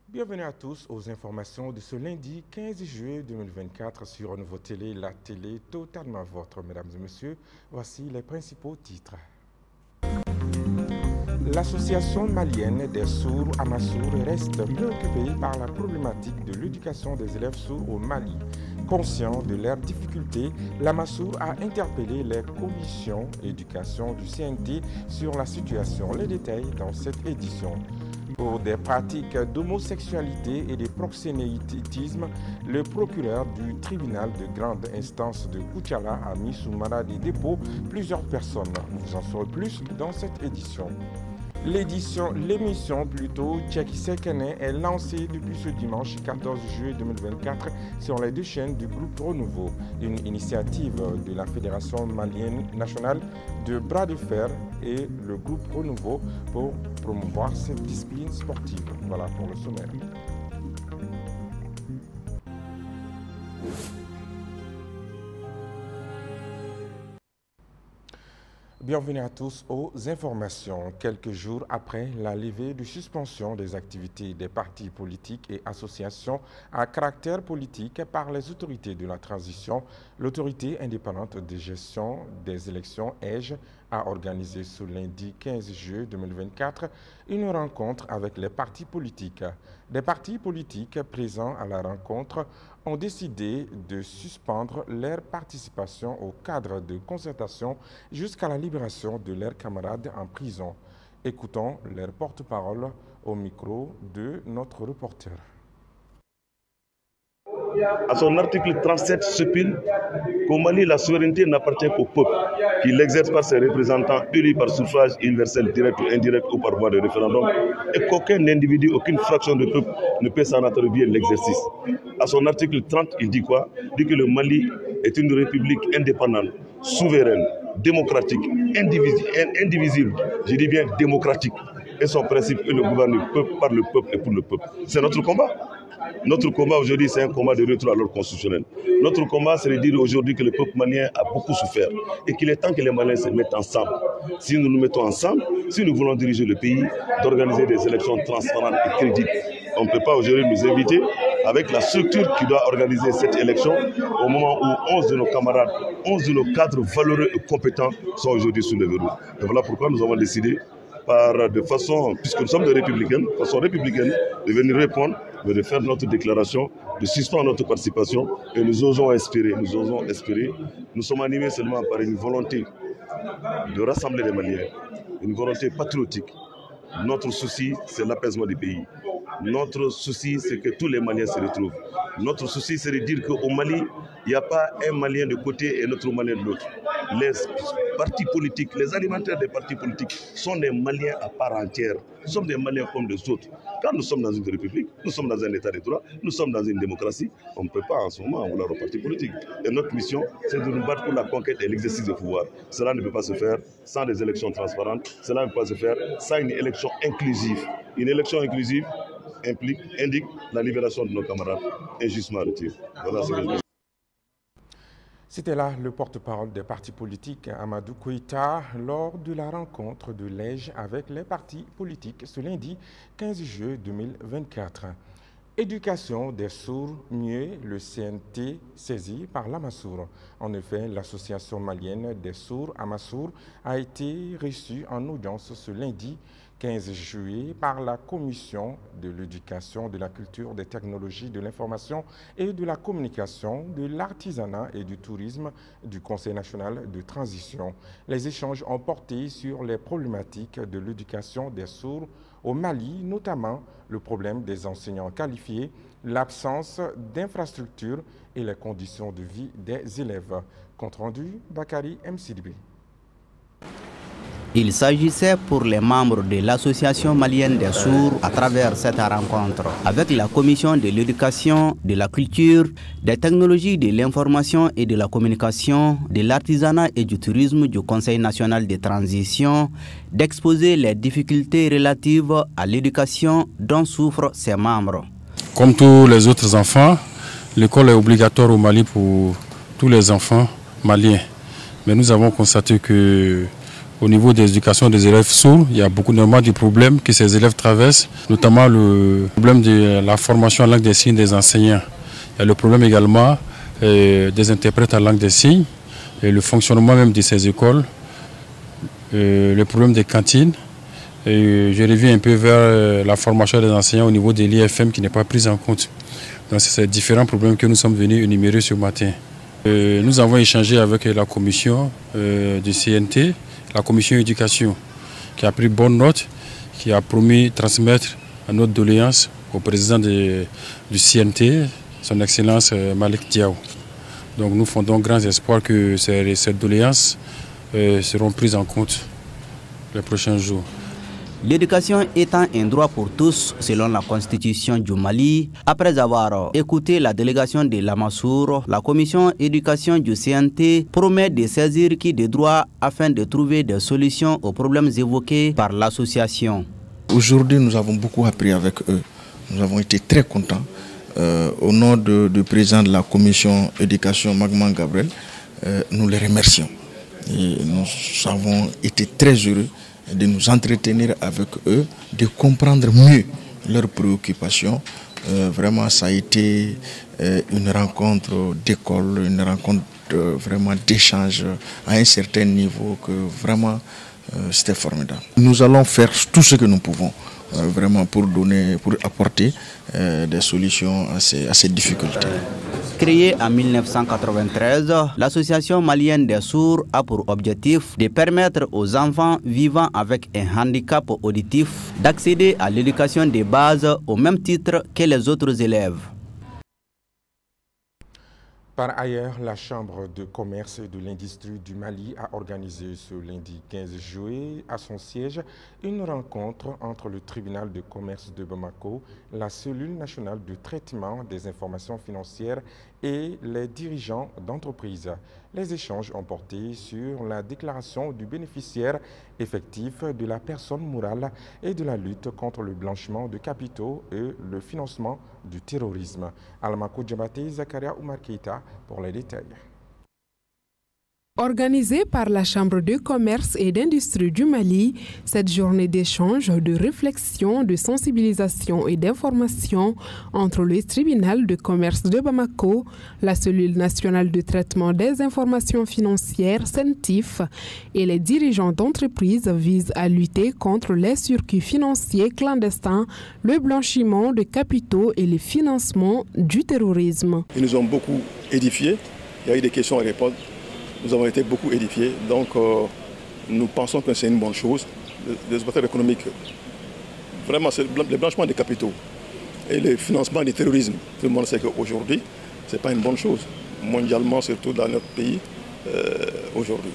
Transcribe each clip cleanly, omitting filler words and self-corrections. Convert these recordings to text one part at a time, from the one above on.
Bienvenue à tous aux informations de ce lundi 15 juillet 2024 sur Nouveau Télé, la télé totalement vôtre. Mesdames et messieurs, voici les principaux titres. L'association malienne des sourds Amassour reste préoccupée par la problématique de l'éducation des élèves sourds au Mali. Conscient de leurs difficultés, l'Amassour a interpellé les commissions éducation du CNT sur la situation. Les détails dans cette édition. Pour des pratiques d'homosexualité et de proxénétisme, le procureur du tribunal de grande instance de Koutiala a mis sous mandat de dépôt plusieurs personnes. Vous en saurez plus dans cette édition. L'émission plutôt Tchèque Sekene est lancée depuis ce dimanche 14 juillet 2024 sur les deux chaînes du groupe Renouveau, une initiative de la Fédération malienne nationale de bras de fer et le groupe Renouveau pour promouvoir cette discipline sportive. Voilà pour le sommaire. Bienvenue à tous aux informations. Quelques jours après la levée de suspension des activités des partis politiques et associations à caractère politique par les autorités de la transition, l'autorité indépendante de gestion des élections EGE a organisé ce lundi 15 juillet 2024 une rencontre avec les partis politiques. Des partis politiques présents à la rencontre ont décidé de suspendre leur participation au cadre de concertation jusqu'à la libération de leurs camarades en prison. Écoutons leur porte-parole au micro de notre reporter. À son article 37 stipule qu'au Mali, la souveraineté n'appartient qu'au peuple, qui l'exerce par ses représentants élus par suffrage universel direct ou indirect ou par voie de référendum, et qu'aucun individu, aucune fraction de peuple ne peut s'en attribuer l'exercice. À son article 30, il dit quoi? Il dit que le Mali est une république indépendante, souveraine, démocratique, indivisible, je dis bien démocratique, et son principe est le gouverner par le peuple et pour le peuple. C'est notre combat. Notre combat aujourd'hui, c'est un combat de retour à l'ordre constitutionnel. Notre combat, c'est de dire aujourd'hui que le peuple malien a beaucoup souffert et qu'il est temps que les Maliens se mettent ensemble. Si nous nous mettons ensemble, si nous voulons diriger le pays, d'organiser des élections transparentes et crédibles. On ne peut pas aujourd'hui nous inviter avec la structure qui doit organiser cette élection au moment où 11 de nos camarades, 11 de nos cadres valeureux et compétents sont aujourd'hui sous le verrou. Et voilà pourquoi nous avons décidé puisque nous sommes des républicains, de façon républicaine, de venir répondre, de faire notre déclaration, de suspendre notre participation et nous osons espérer. Nous sommes animés seulement par une volonté de rassembler les Maliens, une volonté patriotique. Notre souci, c'est l'apaisement du pays. Notre souci, c'est que tous les Maliens se retrouvent. Notre souci, c'est de dire qu'au Mali, il n'y a pas un Malien de côté et notre Malien de l'autre. Les partis politiques, les alimentaires des partis politiques sont des Maliens à part entière. Nous sommes des Maliens comme les autres. Quand nous sommes dans une république, nous sommes dans un état de droit, nous sommes dans une démocratie, on ne peut pas en ce moment en vouloir aux partis politiques. Et notre mission, c'est de nous battre pour la conquête et l'exercice du pouvoir. Cela ne peut pas se faire sans des élections transparentes, cela ne peut pas se faire sans une élection inclusive. Une élection inclusive indique la libération de nos camarades injustement retirés. Voilà ce que je veux. C'était là le porte-parole des partis politiques, Amadou Koïta, lors de la rencontre de l'EGE avec les partis politiques ce lundi 15 juillet 2024. Éducation des sourds, mieux le CNT saisi par l'Amassour. En effet, l'association malienne des sourds Amassour a été reçue en audience ce lundi 15 juillet par la Commission de l'éducation, de la culture, des technologies, de l'information et de la communication, de l'artisanat et du tourisme du Conseil national de transition. Les échanges ont porté sur les problématiques de l'éducation des sourds au Mali, notamment le problème des enseignants qualifiés, l'absence d'infrastructures et les conditions de vie des élèves. Compte rendu, Bakary Msidibé. Il s'agissait pour les membres de l'Association malienne des sourds à travers cette rencontre avec la Commission de l'éducation, de la culture, des technologies de l'information et de la communication, de l'artisanat et du tourisme du Conseil national de transition, d'exposer les difficultés relatives à l'éducation dont souffrent ses membres. Comme tous les autres enfants, l'école est obligatoire au Mali pour tous les enfants maliens. Mais nous avons constaté que Au niveau des éducations des élèves sourds, il y a beaucoup de problèmes que ces élèves traversent, notamment le problème de la formation en langue des signes des enseignants. Il y a le problème également des interprètes en langue des signes, et le fonctionnement même de ces écoles, le problème des cantines. Et je reviens un peu vers la formation des enseignants au niveau de l'IFM qui n'est pas prise en compte. Donc c'est ces différents problèmes que nous sommes venus énumérer ce matin. Nous avons échangé avec la commission du CNT, la commission éducation, qui a pris bonne note, qui a promis de transmettre notre doléance au président du CNT, son Excellence Malick Diaw. Donc nous fondons grands espoirs que ces doléances seront prises en compte les prochains jours. L'éducation étant un droit pour tous selon la constitution du Mali, après avoir écouté la délégation de l'Amassour, la commission éducation du CNT promet de saisir qui des droits afin de trouver des solutions aux problèmes évoqués par l'association. Aujourd'hui, nous avons beaucoup appris avec eux. Nous avons été très contents. Au nom du président de la commission éducation, Magman Gabriel, nous les remercions. Et nous avons été très heureux de nous entretenir avec eux, de comprendre mieux leurs préoccupations. Vraiment, ça a été une rencontre d'école, une rencontre vraiment d'échange à un certain niveau que vraiment c'était formidable. Nous allons faire tout ce que nous pouvons vraiment pour apporter des solutions à ces difficultés. Créée en 1993, l'association malienne des sourds a pour objectif de permettre aux enfants vivant avec un handicap auditif d'accéder à l'éducation de base au même titre que les autres élèves. Par ailleurs, la Chambre de commerce et de l'industrie du Mali a organisé ce lundi 15 juillet à son siège une rencontre entre le tribunal de commerce de Bamako, la cellule nationale de traitement des informations financières et les dirigeants d'entreprises. Les échanges ont porté sur la déclaration du bénéficiaire effectif de la personne morale et de la lutte contre le blanchiment de capitaux et le financement du terrorisme. Almako Djabate, Zakaria Oumar Keita pour les détails. Organisée par la Chambre de commerce et d'industrie du Mali, cette journée d'échange, de réflexion, de sensibilisation et d'information entre le tribunal de commerce de Bamako, la cellule nationale de traitement des informations financières, CENTIF, et les dirigeants d'entreprises vise à lutter contre les circuits financiers clandestins, le blanchiment de capitaux et le financement du terrorisme. Ils nous ont beaucoup édifiés, il y a eu des questions à répondre. Nous avons été beaucoup édifiés, donc nous pensons que c'est une bonne chose. Les opérateurs économiques, vraiment, c'est le blanchiment des capitaux et le financement du terrorisme. Tout le monde sait qu'aujourd'hui, ce n'est pas une bonne chose, mondialement, surtout dans notre pays, aujourd'hui.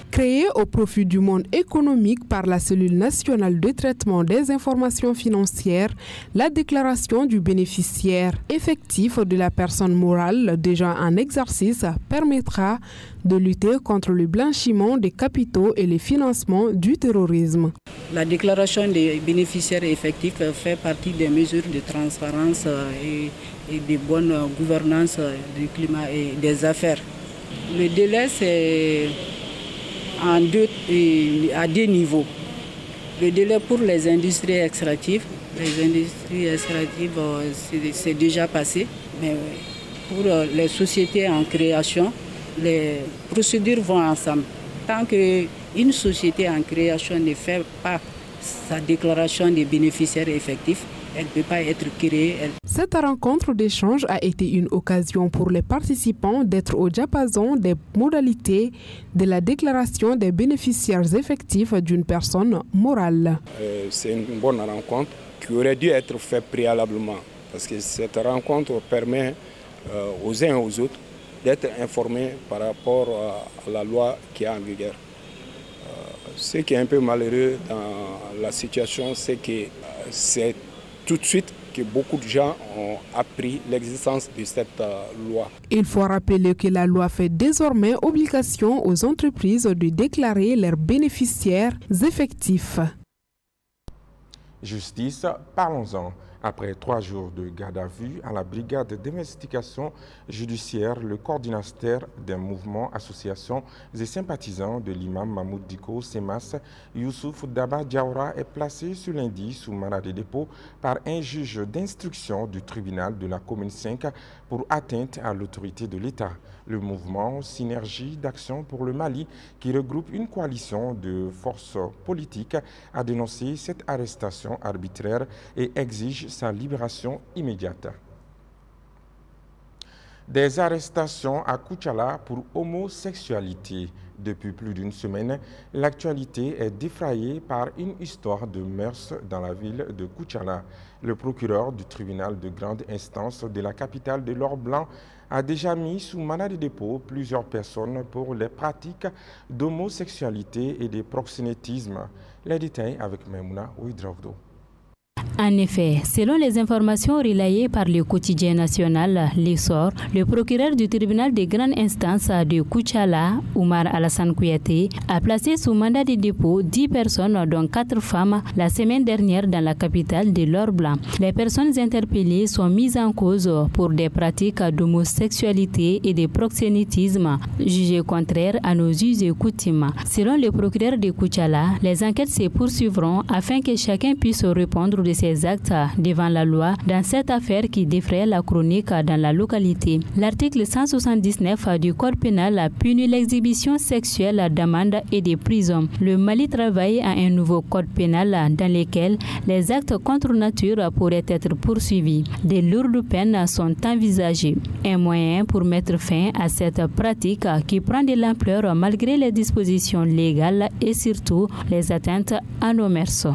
Créée au profit du monde économique par la cellule nationale de traitement des informations financières, la déclaration du bénéficiaire effectif de la personne morale déjà en exercice permettra de lutter contre le blanchiment des capitaux et le financement du terrorisme. La déclaration des bénéficiaires effectifs fait partie des mesures de transparence et de bonne gouvernance du climat et des affaires. Le délai, c'est à deux niveaux. Le délai pour les industries extractives, c'est déjà passé, mais pour les sociétés en création, les procédures vont ensemble. Tant qu'une société en création ne fait pas sa déclaration des bénéficiaires effectifs, elle ne peut pas être créée. Cette rencontre d'échange a été une occasion pour les participants d'être au diapason des modalités de la déclaration des bénéficiaires effectifs d'une personne morale. C'est une bonne rencontre qui aurait dû être faite préalablement parce que cette rencontre permet aux uns et aux autres d'être informés par rapport à la loi qui est en vigueur. Ce qui est un peu malheureux dans la situation, c'est que c'est tout de suite que beaucoup de gens ont appris l'existence de cette loi. Il faut rappeler que la loi fait désormais obligation aux entreprises de déclarer leurs bénéficiaires effectifs. Justice, parlons-en. Après 3 jours de garde à vue à la brigade d'investigation judiciaire, le coordinateur d'un mouvement, association et sympathisants de l'imam Mahmoud Diko Semas, Youssouf Daba Diawara, est placé ce lundi sous mandat de dépôt par un juge d'instruction du tribunal de la commune 5 pour atteinte à l'autorité de l'État. Le mouvement Synergie d'action pour le Mali, qui regroupe une coalition de forces politiques, a dénoncé cette arrestation arbitraire et exige sa libération immédiate. Des arrestations à Koutchala pour homosexualité. Depuis plus d'une semaine, l'actualité est défrayée par une histoire de mœurs dans la ville de Koutchala. Le procureur du tribunal de grande instance de la capitale de l'Or-Blanc a déjà mis sous mandat de dépôt plusieurs personnes pour les pratiques d'homosexualité et de proxénétisme. Les détails avec Maimouna Ouidravdo. En effet, selon les informations relayées par le quotidien national L'Essor, le procureur du tribunal de grande instance de Koutchala, Oumar Alassane Kouyaté, a placé sous mandat de dépôt 10 personnes, dont 4 femmes, la semaine dernière dans la capitale de l'Or-Blanc. Les personnes interpellées sont mises en cause pour des pratiques d'homosexualité et de proxénétisme, jugées contraires à nos us et coutumes. Selon le procureur de Koutchala, les enquêtes se poursuivront afin que chacun puisse répondre de ses actes devant la loi dans cette affaire qui défraie la chronique dans la localité. L'article 179 du Code pénal punit l'exhibition sexuelle d'amende et de prison. Le Mali travaille à un nouveau code pénal dans lequel les actes contre nature pourraient être poursuivis. Des lourdes peines sont envisagées. Un moyen pour mettre fin à cette pratique qui prend de l'ampleur malgré les dispositions légales et surtout les atteintes à nos mœurs.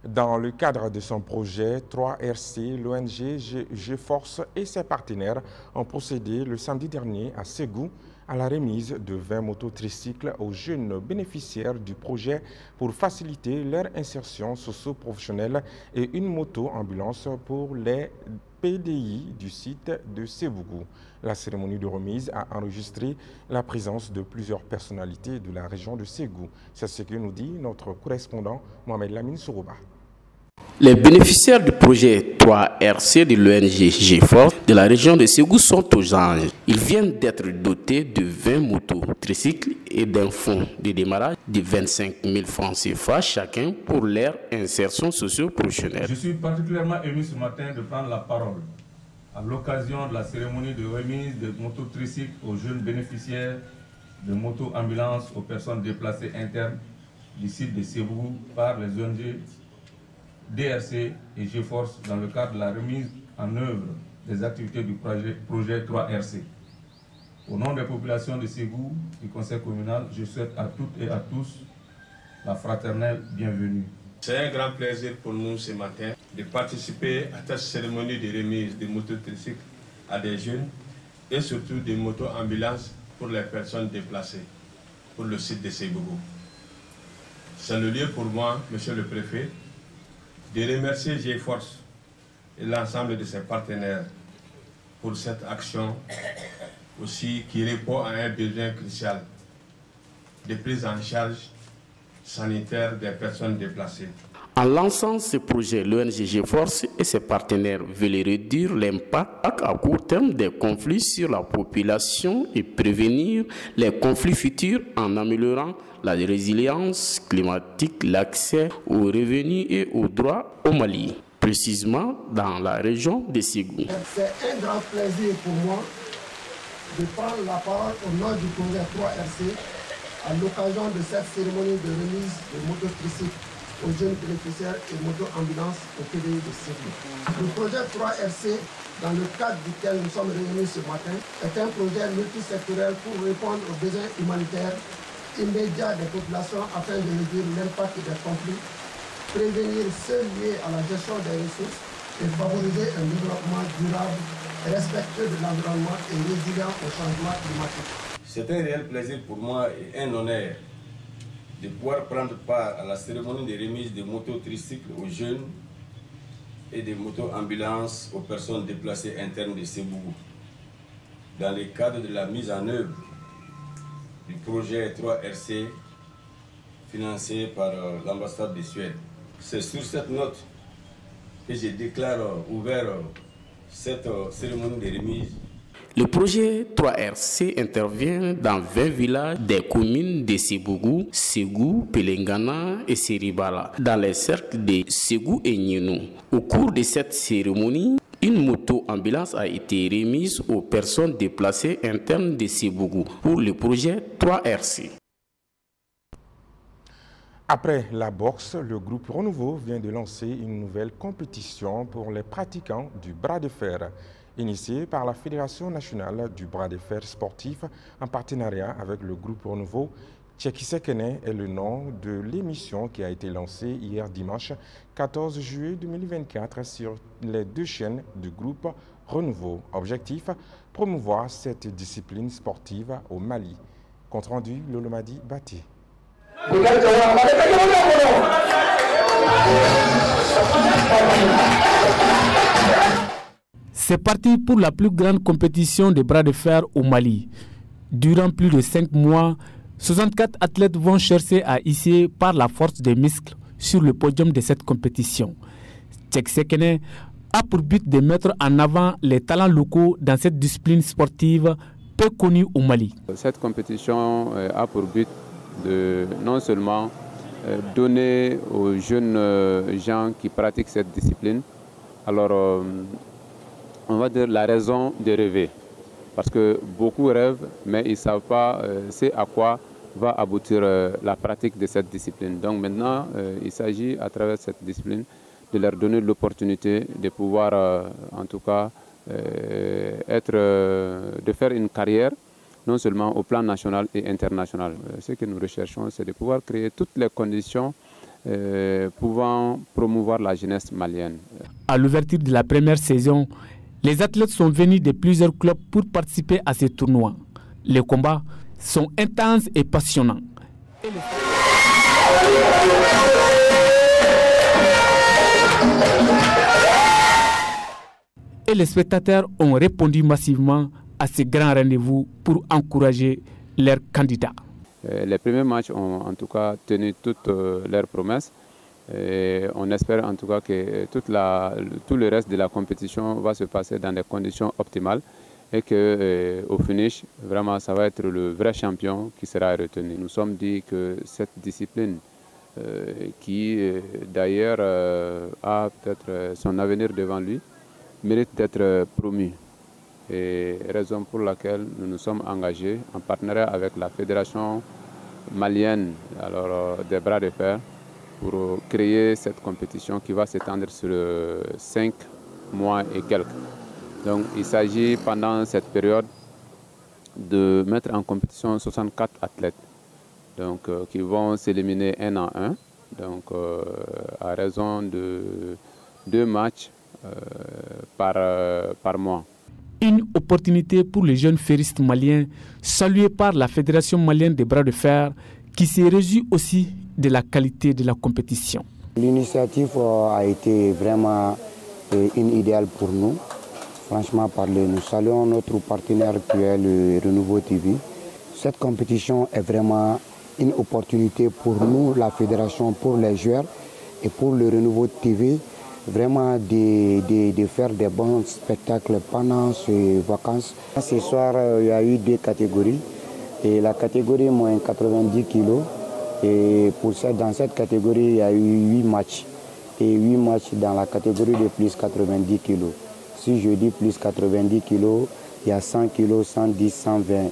Dans le cadre de son projet 3RC, l'ONG GeForce et ses partenaires ont procédé le samedi dernier à Ségou à la remise de 20 mototricycles aux jeunes bénéficiaires du projet pour faciliter leur insertion socio-professionnelle et une moto-ambulance pour les PDI du site de Sébougou. La cérémonie de remise a enregistré la présence de plusieurs personnalités de la région de Ségou. C'est ce que nous dit notre correspondant Mohamed Lamine Sourouba. Les bénéficiaires du projet 3RC de l'ONG GeForce de la région de Ségou sont aux anges. Ils viennent d'être dotés de 20 mototricycles et d'un fonds de démarrage de 25 000 francs CFA chacun pour leur insertion socio-professionnelle. Je suis particulièrement ému ce matin de prendre la parole à l'occasion de la cérémonie de remise de mototricycles aux jeunes bénéficiaires de moto-ambulances aux personnes déplacées internes du site de Ségou par les ONG DRC et GeForce dans le cadre de la remise en œuvre des activités du projet 3RC. Au nom des populations de Ségou, du conseil communal, je souhaite à toutes et à tous la fraternelle bienvenue. C'est un grand plaisir pour nous ce matin de participer à cette cérémonie de remise des mototricycles à des jeunes et surtout des moto-ambulances pour les personnes déplacées pour le site de Ségou. C'est le lieu pour moi, monsieur le préfet, de remercier GeForce et l'ensemble de ses partenaires pour cette action aussi qui répond à un besoin crucial de prise en charge sanitaire des personnes déplacées. En lançant ce projet, l'ONG GeForce et ses partenaires veulent réduire l'impact à court terme des conflits sur la population et prévenir les conflits futurs en améliorant la résilience climatique, l'accès aux revenus et aux droits au Mali, précisément dans la région de Ségou. C'est un grand plaisir pour moi de prendre la parole au nom du projet 3RC à l'occasion de cette cérémonie de remise de mototricycles aux jeunes bénéficiaires et moto-ambulances au PDI de Ségou. Le projet 3RC, dans le cadre duquel nous sommes réunis ce matin, est un projet multisectoriel pour répondre aux besoins humanitaires immédiats des populations afin de réduire l'impact des conflits, prévenir ceux liés à la gestion des ressources et favoriser un développement durable, respectueux de l'environnement et résilient au changement climatique. C'est un réel plaisir pour moi et un honneur de pouvoir prendre part à la cérémonie de remise des mototricycles aux jeunes et des moto-ambulances aux personnes déplacées internes de Sébougou, dans le cadre de la mise en œuvre du projet 3RC financé par l'ambassade de Suède. C'est sur cette note que je déclare ouvert cette cérémonie de remise. Le projet 3RC intervient dans 20 villages des communes de Sebougou, Ségou, Pelengana et Seribala, dans les cercles de Ségou et Nienou. Au cours de cette cérémonie, une moto-ambulance a été remise aux personnes déplacées internes de Sebougou pour le projet 3RC. Après la boxe, le groupe Renouveau vient de lancer une nouvelle compétition pour les pratiquants du bras de fer, initiée par la Fédération nationale du bras de fer sportif en partenariat avec le groupe Renouveau. Tchekisekene est le nom de l'émission qui a été lancée hier dimanche 14 juillet 2024 sur les 2 chaînes du groupe Renouveau. Objectif, promouvoir cette discipline sportive au Mali. Compte rendu, Lolomadi Bati. C'est parti pour la plus grande compétition de bras de fer au Mali. Durant plus de 5 mois, 64 athlètes vont chercher à hisser par la force des muscles sur le podium de cette compétition. Tchekisekene a pour but de mettre en avant les talents locaux dans cette discipline sportive peu connue au Mali. Cette compétition a pour but de non seulement donner aux jeunes gens qui pratiquent cette discipline, alors on va dire la raison de rêver. Parce que beaucoup rêvent, mais ils ne savent pas c'est à quoi va aboutir la pratique de cette discipline. Donc maintenant, il s'agit à travers cette discipline de leur donner l'opportunité de pouvoir, en tout cas, de faire une carrière, non seulement au plan national et international. Ce que nous recherchons, c'est de pouvoir créer toutes les conditions pouvant promouvoir la jeunesse malienne. À l'ouverture de la première saison, les athlètes sont venus de plusieurs clubs pour participer à ces tournois. Les combats sont intenses et passionnants. Et les spectateurs ont répondu massivement à ces grands rendez-vous pour encourager leurs candidats. Les premiers matchs ont en tout cas tenu toutes leurs promesses. Et on espère en tout cas que tout le reste de la compétition va se passer dans des conditions optimales et qu'au finish, vraiment, ça va être le vrai champion qui sera retenu. Nous sommes dit que cette discipline, qui d'ailleurs a peut-être son avenir devant lui, mérite d'être promue. Et raison pour laquelle nous nous sommes engagés en partenariat avec la Fédération malienne des bras de fer pour créer cette compétition qui va s'étendre sur 5 mois et quelques. Donc il s'agit pendant cette période de mettre en compétition 64 athlètes donc, qui vont s'éliminer un à un, donc, à raison de 2 matchs par mois. Une opportunité pour les jeunes ferristes maliens, saluée par la Fédération malienne des bras de fer, qui s'est réjouie aussi de la qualité de la compétition. L'initiative a été vraiment une idéale pour nous. Franchement parler, nous saluons notre partenaire qui est le Renouveau TV. Cette compétition est vraiment une opportunité pour nous, la fédération, pour les joueurs et pour le Renouveau TV, vraiment de faire des bons spectacles pendant ces vacances. Ce soir, il y a eu 2 catégories. Et la catégorie moins 90 kg. Et dans cette catégorie, il y a eu 8 matchs. Et 8 matchs dans la catégorie de plus 90 kg. Si je dis plus 90 kg, il y a 100 kg, 110, 120 et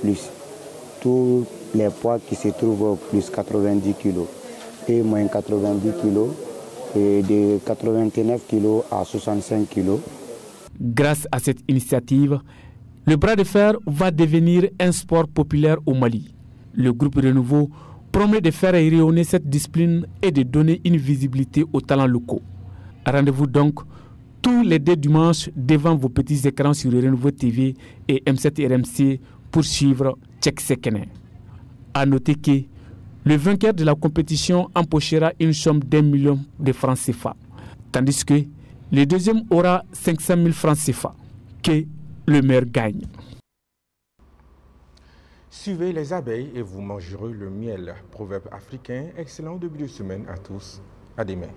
plus. Tous les poids qui se trouvent au plus 90 kg. Et moins 90 kg. Et de 89 kg à 65 kg. Grâce à cette initiative, le bras de fer va devenir un sport populaire au Mali. Le groupe Renouveau promet de faire rayonner cette discipline et de donner une visibilité aux talents locaux. Rendez-vous donc tous les 2 dimanches devant vos petits écrans sur Renouveau TV et M7 RMC pour suivre Tchekisekene. A noter que le vainqueur de la compétition empochera une somme d'1 million de francs CFA, tandis que le deuxième aura 500 000 francs CFA. Que le meilleur gagne. Suivez les abeilles et vous mangerez le miel. Proverbe africain, excellent début de semaine à tous. À demain.